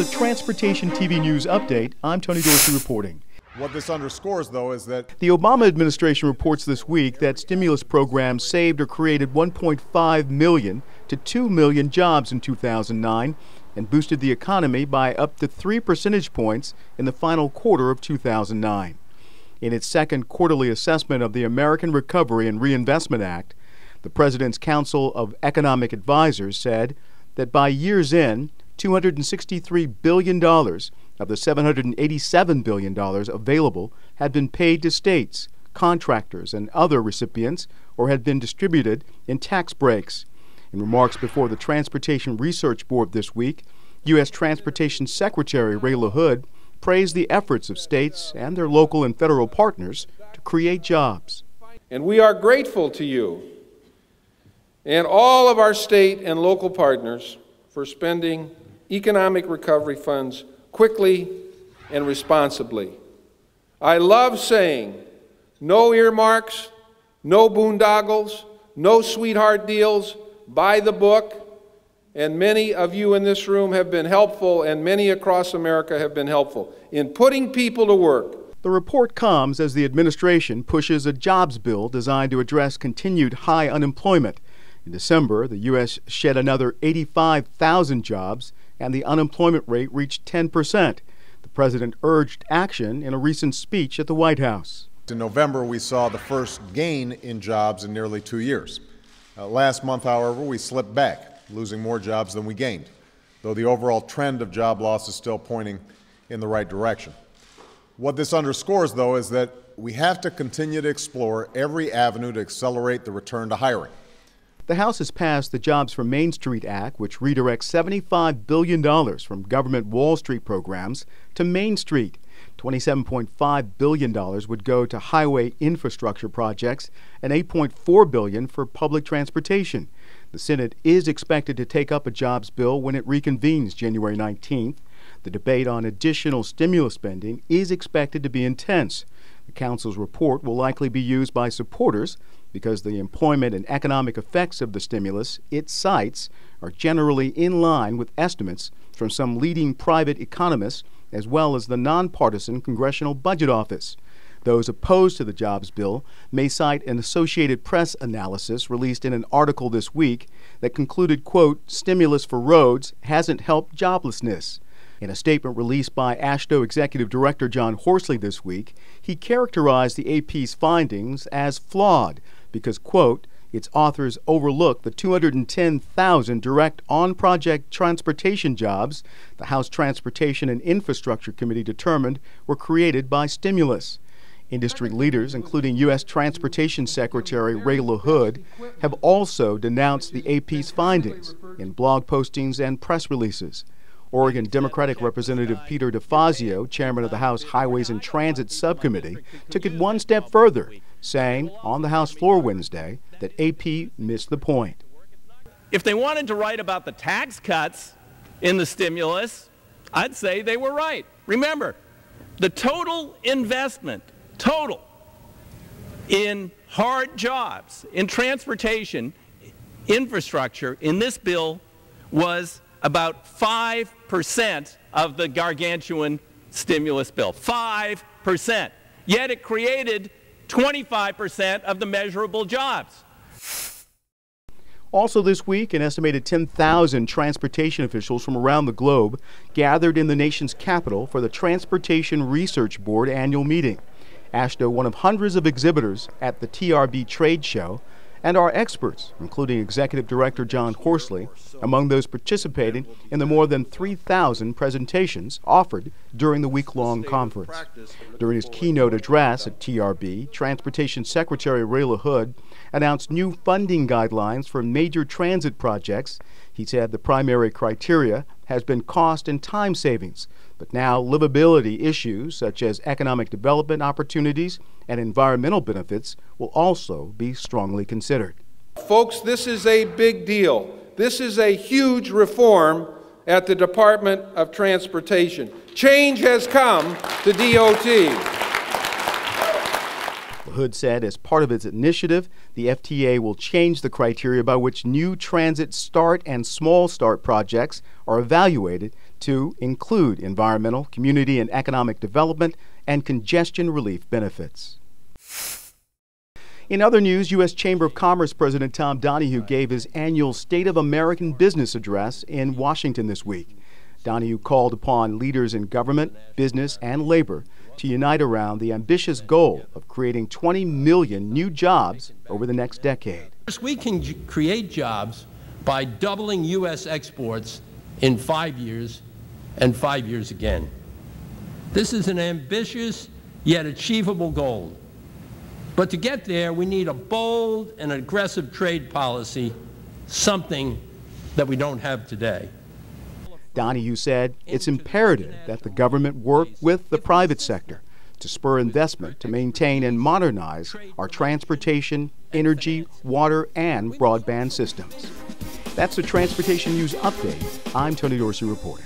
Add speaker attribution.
Speaker 1: the Transportation TV News Update, I'm Tony Dorsey reporting.
Speaker 2: What this underscores, though, is that
Speaker 1: the Obama administration reports this week that stimulus programs saved or created 1.5 million to 2 million jobs in 2009 and boosted the economy by up to 3 percentage points in the final quarter of 2009. In its second quarterly assessment of the American Recovery and Reinvestment Act, the President's Council of Economic Advisors said that by year's end, $263 billion of the $787 billion available had been paid to states, contractors, and other recipients or had been distributed in tax breaks. In remarks before the Transportation Research Board this week, U.S. Transportation Secretary Ray LaHood praised the efforts of states and their local and federal partners to create jobs.
Speaker 3: And we are grateful to you and all of our state and local partners for spending economic recovery funds quickly and responsibly. I love saying no earmarks, no boondoggles, no sweetheart deals, by the book, and many of you in this room have been helpful, and many across America have been helpful in putting people to work.
Speaker 1: The report comes as the administration pushes a jobs bill designed to address continued high unemployment. In December, the U.S. shed another 85,000 jobs, and the unemployment rate reached 10%. The president urged action in a recent speech at the White House.
Speaker 2: In November, we saw the first gain in jobs in nearly 2 years. Last month, however, we slipped back, losing more jobs than we gained, though the overall trend of job loss is still pointing in the right direction. What this underscores, though, is that we have to continue to explore every avenue to accelerate the return to hiring.
Speaker 1: The House has passed the Jobs for Main Street Act, which redirects $75 billion from government Wall Street programs to Main Street. $27.5 billion would go to highway infrastructure projects and $8.4 billion for public transportation. The Senate is expected to take up a jobs bill when it reconvenes January 19th. The debate on additional stimulus spending is expected to be intense. The Council's report will likely be used by supporters because the employment and economic effects of the stimulus it cites are generally in line with estimates from some leading private economists as well as the nonpartisan Congressional Budget Office. Those opposed to the jobs bill may cite an Associated Press analysis released in an article this week that concluded, quote, stimulus for roads hasn't helped joblessness. In a statement released by AASHTO Executive Director John Horsley this week, he characterized the AP's findings as flawed because, quote, its authors overlooked the 210,000 direct on-project transportation jobs the House Transportation and Infrastructure Committee determined were created by stimulus. Industry leaders, including U.S. Transportation Secretary Ray LaHood, have also denounced the AP's findings in blog postings and press releases. Oregon Democratic Representative Peter DeFazio, chairman of the House Highways and Transit Subcommittee, took it one step further, saying on the House floor Wednesday that AP missed the point.
Speaker 4: If they wanted to write about the tax cuts in the stimulus, I'd say they were right. Remember, the total investment, in hard jobs, in transportation, infrastructure, in this bill was about 5% of the gargantuan stimulus bill. 5%. Yet it created 25% of the measurable jobs.
Speaker 1: Also this week, an estimated 10,000 transportation officials from around the globe gathered in the nation's capital for the Transportation Research Board annual meeting. AASHTO, one of hundreds of exhibitors at the TRB trade show, and our experts, including Executive Director John Horsley, among those participating in the more than 3,000 presentations offered during the week-long conference. During his keynote address at TRB, Transportation Secretary Ray LaHood announced new funding guidelines for major transit projects. He said the primary criteria has been cost and time savings, but now livability issues such as economic development opportunities and environmental benefits will also be strongly considered.
Speaker 3: Folks, this is a big deal. This is a huge reform at the Department of Transportation. Change has come to DOT.
Speaker 1: LaHood said as part of its initiative, the FTA will change the criteria by which new transit start and small start projects are evaluated to include environmental, community, and economic development and congestion relief benefits. In other news, U.S. Chamber of Commerce President Tom Donohue gave his annual State of American Business address in Washington this week. Donohue called upon leaders in government, business, and labor to unite around the ambitious goal of creating 20 million new jobs over the next decade.
Speaker 5: We can create jobs by doubling U.S. exports in 5 years and 5 years again. This is an ambitious yet achievable goal. But to get there, we need a bold and aggressive trade policy, something that we don't have today.
Speaker 1: Donohue said it's imperative that the government work with the private sector to spur investment to maintain and modernize our transportation, energy, water, and broadband systems. That's the Transportation News Update. I'm Tony Dorsey reporting.